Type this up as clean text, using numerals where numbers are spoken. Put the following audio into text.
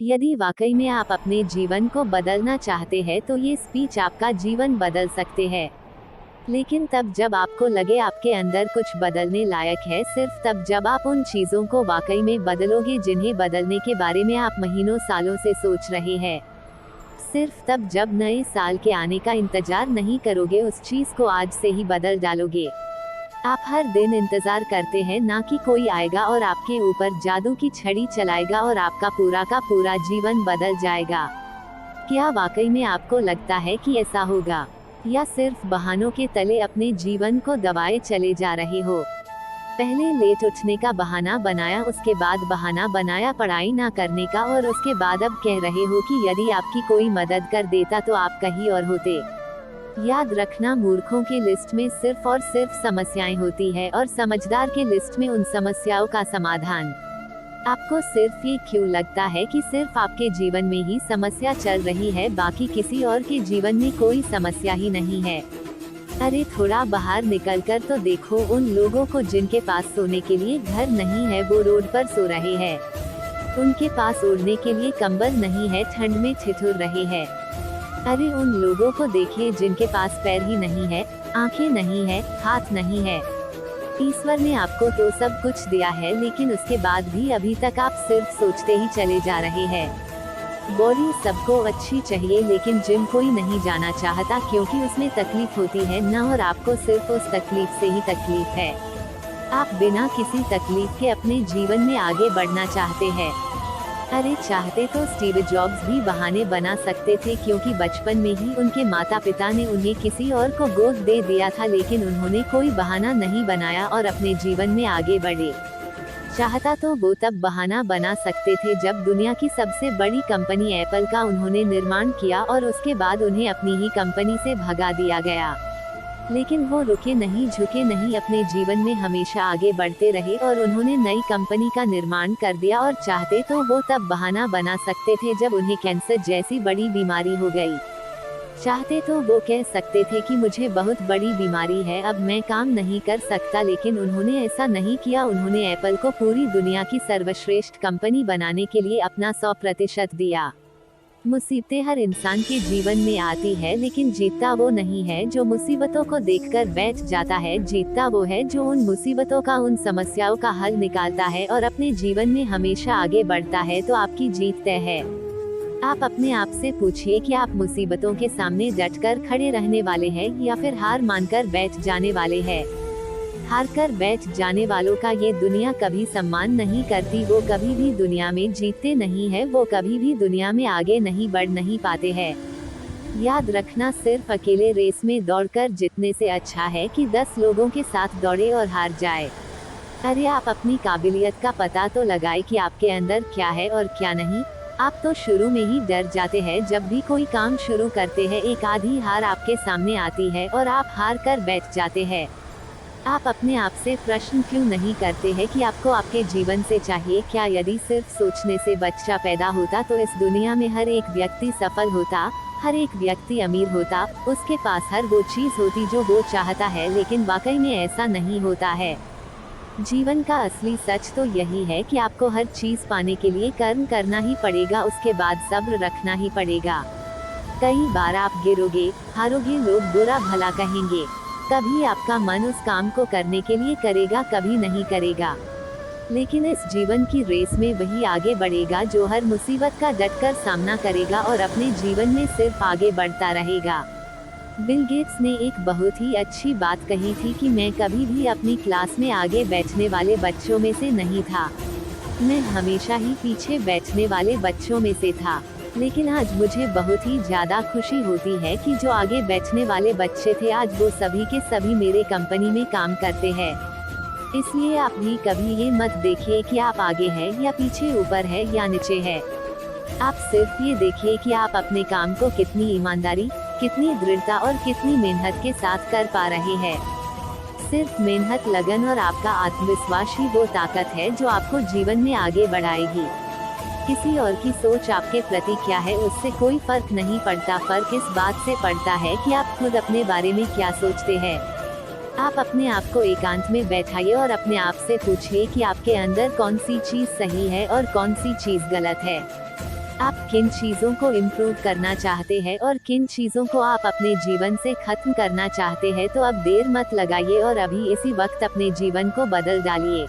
यदि वाकई में आप अपने जीवन को बदलना चाहते हैं तो ये स्पीच आपका जीवन बदल सकते हैं। लेकिन तब जब आपको लगे आपके अंदर कुछ बदलने लायक है, सिर्फ तब जब आप उन चीजों को वाकई में बदलोगे जिन्हें बदलने के बारे में आप महीनों सालों से सोच रहे हैं। सिर्फ तब जब नए साल के आने का इंतजार नहीं करोगे, उस चीज को आज से ही बदल डालोगे। आप हर दिन इंतजार करते हैं, ना कि कोई आएगा और आपके ऊपर जादू की छड़ी चलाएगा और आपका पूरा का पूरा जीवन बदल जाएगा। क्या वाकई में आपको लगता है कि ऐसा होगा, या सिर्फ बहानों के तले अपने जीवन को दबाए चले जा रहे हो? पहले लेट उठने का बहाना बनाया, उसके बाद बहाना बनाया पढ़ाई ना करने का, और उसके बाद अब कह रहे हो कि यदि आपकी कोई मदद कर देता तो आप कहीं और होते। याद रखना, मूर्खों की लिस्ट में सिर्फ और सिर्फ समस्याएं होती है और समझदार के लिस्ट में उन समस्याओं का समाधान। आपको सिर्फ ये क्यों लगता है कि सिर्फ आपके जीवन में ही समस्या चल रही है, बाकी किसी और के जीवन में कोई समस्या ही नहीं है? अरे थोड़ा बाहर निकलकर तो देखो उन लोगों को जिनके पास सोने के लिए घर नहीं है, वो रोड पर सो रहे हैं। उनके पास ओढ़ने के लिए कंबल नहीं है, ठंड में ठिठुर रहे हैं। अरे उन लोगों को देखिए जिनके पास पैर ही नहीं है, आंखें नहीं है, हाथ नहीं है। ईश्वर ने आपको तो सब कुछ दिया है, लेकिन उसके बाद भी अभी तक आप सिर्फ सोचते ही चले जा रहे हैं। बॉडी सबको अच्छी चाहिए, लेकिन जिम कोई नहीं जाना चाहता क्योंकि उसमें तकलीफ होती है ना, और आपको सिर्फ उस तकलीफ से ही तकलीफ है। आप बिना किसी तकलीफ के अपने जीवन में आगे बढ़ना चाहते हैं। अरे चाहते तो स्टीव जॉब्स भी बहाने बना सकते थे, क्योंकि बचपन में ही उनके माता पिता ने उन्हें किसी और को गोद दे दिया था, लेकिन उन्होंने कोई बहाना नहीं बनाया और अपने जीवन में आगे बढ़े। चाहता तो वो तब बहाना बना सकते थे जब दुनिया की सबसे बड़ी कंपनी एप्पल का उन्होंने निर्माण किया और उसके बाद उन्हें अपनी ही कंपनी से भगा दिया गया। लेकिन वो रुके नहीं, झुके नहीं, अपने जीवन में हमेशा आगे बढ़ते रहे और उन्होंने नई कंपनी का निर्माण कर दिया। और चाहते तो वो तब बहाना बना सकते थे जब उन्हें कैंसर जैसी बड़ी बीमारी हो गई। चाहते तो वो कह सकते थे कि मुझे बहुत बड़ी बीमारी है, अब मैं काम नहीं कर सकता, लेकिन उन्होंने ऐसा नहीं किया। उन्होंने एप्पल को पूरी दुनिया की सर्वश्रेष्ठ कंपनी बनाने के लिए अपना 100% दिया। मुसीबतें हर इंसान के जीवन में आती है, लेकिन जीतता वो नहीं है जो मुसीबतों को देखकर बैठ जाता है। जीतता वो है जो उन मुसीबतों का, उन समस्याओं का हल निकालता है और अपने जीवन में हमेशा आगे बढ़ता है। तो आपकी जीत तय है। आप अपने आप से पूछिए कि आप मुसीबतों के सामने डटकर खड़े रहने वाले हैं या फिर हार मानकर बैठ जाने वाले हैं। हार कर बैठ जाने वालों का ये दुनिया कभी सम्मान नहीं करती, वो कभी भी दुनिया में जीतते नहीं है, वो कभी भी दुनिया में आगे नहीं बढ़ नहीं पाते हैं। याद रखना, सिर्फ अकेले रेस में दौड़कर जीतने से अच्छा है कि 10 लोगों के साथ दौड़े और हार जाए। अरे आप अपनी काबिलियत का पता तो लगाए कि आपके अंदर क्या है और क्या नहीं। आप तो शुरू में ही डर जाते हैं जब भी कोई काम शुरू करते हैं, एक आधी हार आपके सामने आती है और आप हार कर बैठ जाते हैं। आप अपने आप से प्रश्न क्यों नहीं करते हैं कि आपको आपके जीवन से चाहिए क्या? यदि सिर्फ सोचने से बच्चा पैदा होता तो इस दुनिया में हर एक व्यक्ति सफल होता, हर एक व्यक्ति अमीर होता, उसके पास हर वो चीज होती जो वो चाहता है, लेकिन वाकई में ऐसा नहीं होता है। जीवन का असली सच तो यही है कि आपको हर चीज पाने के लिए कर्म करना ही पड़ेगा, उसके बाद सब्र रखना ही पड़ेगा। कई बार आप गिरोगे, हारोगे, लोग बुरा भला कहेंगे। कभी आपका मन उस काम को करने के लिए करेगा, कभी नहीं करेगा। लेकिन इस जीवन की रेस में वही आगे बढ़ेगा जो हर मुसीबत का डटकर सामना करेगा और अपने जीवन में सिर्फ आगे बढ़ता रहेगा। बिल गेट्स ने एक बहुत ही अच्छी बात कही थी कि मैं कभी भी अपनी क्लास में आगे बैठने वाले बच्चों में से नहीं था, मैं हमेशा ही पीछे बैठने वाले बच्चों में से था। लेकिन आज मुझे बहुत ही ज्यादा खुशी होती है कि जो आगे बैठने वाले बच्चे थे, आज वो सभी के सभी मेरे कंपनी में काम करते हैं। इसलिए आप भी कभी ये मत देखिए कि आप आगे हैं या पीछे, ऊपर है या नीचे है। आप सिर्फ ये देखिए कि आप अपने काम को कितनी ईमानदारी, कितनी दृढ़ता और कितनी मेहनत के साथ कर पा रहे हैं। सिर्फ मेहनत, लगन और आपका आत्मविश्वास ही वो ताकत है जो आपको जीवन में आगे बढ़ाएगी। किसी और की सोच आपके प्रति क्या है, उससे कोई फर्क नहीं पड़ता। फर्क इस बात से पड़ता है कि आप खुद अपने बारे में क्या सोचते हैं। आप अपने आप को एकांत में बैठाइए और अपने आप से पूछिए कि आपके अंदर कौन सी चीज सही है और कौन सी चीज गलत है। आप किन चीज़ों को इम्प्रूव करना चाहते हैं और किन चीज़ों को आप अपने जीवन से खत्म करना चाहते हैं, तो अब देर मत लगाइए और अभी इसी वक्त अपने जीवन को बदल डालिए।